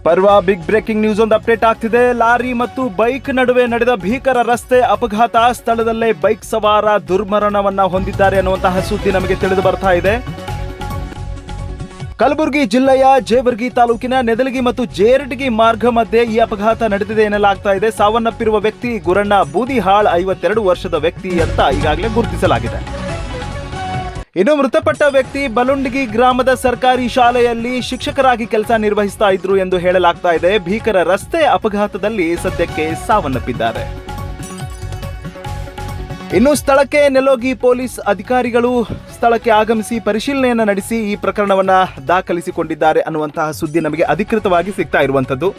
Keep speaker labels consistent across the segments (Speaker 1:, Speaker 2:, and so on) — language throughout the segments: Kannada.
Speaker 1: ಪರ್ವ ಬಿಗ್ ಬ್ರೇಕಿಂಗ್ ನ್ಯೂಸ್ ಒಂದು ಅಪ್ಡೇಟ್ ಆಗ್ತಿದೆ. ಲಾರಿ ಮತ್ತು ಬೈಕ್ ನಡುವೆ ನಡೆದ ಭೀಕರ ರಸ್ತೆ ಅಪಘಾತ, ಸ್ಥಳದಲ್ಲೇ ಬೈಕ್ ಸವಾರ ದುರ್ಮರಣವನ್ನ ಹೊಂದಿದ್ದಾರೆ ಅನ್ನುವಂತಹ ಸುದ್ದಿ ನಮಗೆ ತಿಳಿದು ಬರ್ತಾ ಇದೆ. ಕಲಬುರಗಿ ಜಿಲ್ಲೆಯ ಜೇವರ್ಗಿ ತಾಲೂಕಿನ ನೆದಲಗಿ ಮತ್ತು ಜೇರಟಗಿ ಮಾರ್ಗ ಮಧ್ಯೆ ಈ ಅಪಘಾತ ನಡೆದಿದೆ ಎನ್ನಲಾಗ್ತಾ ಇದೆ. ಸಾವನ್ನಪ್ಪಿರುವ ವ್ಯಕ್ತಿ ಗುರಣ್ಣ ಬೂದಿಹಾಳ್ 52 ವರ್ಷದ ವ್ಯಕ್ತಿ ಅಂತ ಈಗಾಗಲೇ ಗುರುತಿಸಲಾಗಿದೆ. ಇನ್ನು ಮೃತಪಟ್ಟ ವ್ಯಕ್ತಿ ಬಲುಂಡಗಿ ಗ್ರಾಮದ ಸರ್ಕಾರಿ ಶಾಲೆಯಲ್ಲಿ ಶಿಕ್ಷಕರಾಗಿ ಕೆಲಸ ನಿರ್ವಹಿಸ್ತಾ ಇದ್ರು ಎಂದು ಹೇಳಲಾಗ್ತಾ ಇದೆ. ಭೀಕರ ರಸ್ತೆ ಅಪಘಾತದಲ್ಲಿ ಸದ್ಯಕ್ಕೆ ಸಾವನ್ನಪ್ಪಿದ್ದಾರೆ. ಇನ್ನು ಸ್ಥಳಕ್ಕೆ ನೆಲೋಗಿ ಪೊಲೀಸ್ ಅಧಿಕಾರಿಗಳು ಸ್ಥಳಕ್ಕೆ ಆಗಮಿಸಿ ಪರಿಶೀಲನೆಯನ್ನು ನಡೆಸಿ ಈ ಪ್ರಕರಣವನ್ನ ದಾಖಲಿಸಿಕೊಂಡಿದ್ದಾರೆ ಅನ್ನುವಂತಹ ಸುದ್ದಿ ನಮಗೆ ಅಧಿಕೃತವಾಗಿ ಸಿಗ್ತಾ ಇರುವಂತದ್ದು.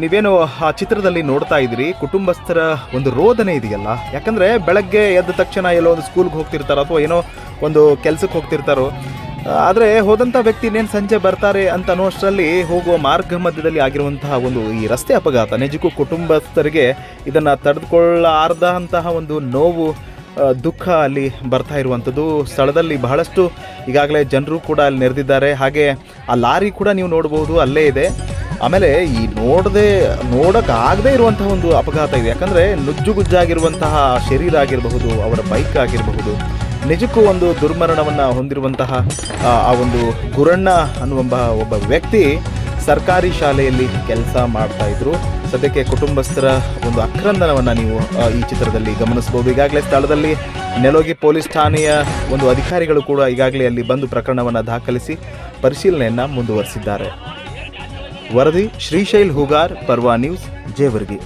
Speaker 1: ನೀವೇನು ಆ ಚಿತ್ರದಲ್ಲಿ ನೋಡ್ತಾ ಇದ್ದೀರಿ, ಕುಟುಂಬಸ್ಥರ ಒಂದು ರೋದನೆ ಇದೆಯಲ್ಲ. ಯಾಕಂದ್ರೆ ಬೆಳಗ್ಗೆ ಎದ್ದ ತಕ್ಷಣ ಎಲ್ಲೋ ಒಂದು ಸ್ಕೂಲ್ಗೆ ಹೋಗ್ತಿರ್ತಾರೋ ಅಥವಾ ಏನೋ ಒಂದು ಕೆಲ್ಸಕ್ಕೆ ಹೋಗ್ತಿರ್ತಾರೋ, ಆದರೆ ಹೋದಂಥ ವ್ಯಕ್ತಿ ಇನ್ನೇನು ಸಂಜೆ ಬರ್ತಾರೆ ಅಂತ ಅನ್ನೋಷ್ಟರಲ್ಲಿ ಹೋಗುವ ಮಾರ್ಗ ಮಧ್ಯದಲ್ಲಿ ಆಗಿರುವಂತಹ ಒಂದು ಈ ರಸ್ತೆ ಅಪಘಾತ ನಿಜಕ್ಕೂ ಕುಟುಂಬಸ್ಥರಿಗೆ ಇದನ್ನು ತಡೆದುಕೊಳ್ಳಾರ್ದಂತಹ ಒಂದು ನೋವು, ದುಃಖ ಅಲ್ಲಿ ಬರ್ತಾ ಇರುವಂಥದ್ದು. ಸ್ಥಳದಲ್ಲಿ ಬಹಳಷ್ಟು ಈಗಾಗಲೇ ಜನರು ಕೂಡ ಅಲ್ಲಿ ನೆರೆದಿದ್ದಾರೆ. ಹಾಗೆ ಆ ಲಾರಿ ಕೂಡ ನೀವು ನೋಡ್ಬೋದು, ಅಲ್ಲೇ ಇದೆ. ಆಮೇಲೆ ಈ ನೋಡೋಕ್ಕಾಗದೇ ಇರುವಂತಹ ಒಂದು ಅಪಘಾತ ಇದೆ. ಯಾಕಂದರೆ ನುಜ್ಜುಗುಜ್ಜಾಗಿರುವಂತಹ ಶರೀರ ಆಗಿರಬಹುದು, ಅವರ ಬೈಕ್ ಆಗಿರಬಹುದು. ನಿಜಕ್ಕೂ ಒಂದು ದುರ್ಮರಣವನ್ನು ಹೊಂದಿರುವಂತಹ ಆ ಒಂದು ಗುರಣ್ಣ ಅನ್ನುವಂಥ ಒಬ್ಬ ವ್ಯಕ್ತಿ ಸರ್ಕಾರಿ ಶಾಲೆಯಲ್ಲಿ ಕೆಲಸ ಮಾಡ್ತಾ ಇದ್ರು. ಸದ್ಯಕ್ಕೆ ಕುಟುಂಬಸ್ಥರ ಒಂದು ಆಕ್ರಂದನವನ್ನು ನೀವು ಈ ಚಿತ್ರದಲ್ಲಿ ಗಮನಿಸಬಹುದು. ಈಗಾಗಲೇ ಸ್ಥಳದಲ್ಲಿ ನೆಲೋಗಿ ಪೊಲೀಸ್ ಠಾಣೆಯ ಒಂದು ಅಧಿಕಾರಿಗಳು ಕೂಡ ಈಗಾಗಲೇ ಅಲ್ಲಿ ಬಂದು ಪ್ರಕರಣವನ್ನು ದಾಖಲಿಸಿ ಪರಿಶೀಲನೆಯನ್ನು ಮುಂದುವರಿಸಿದ್ದಾರೆ. ವರದಿ ಶ್ರೀಶೈಲ್ ಹೂಗಾರ್, ಪರ್ವ ನ್ಯೂಸ್, ಜೇವರ್ಗಿ.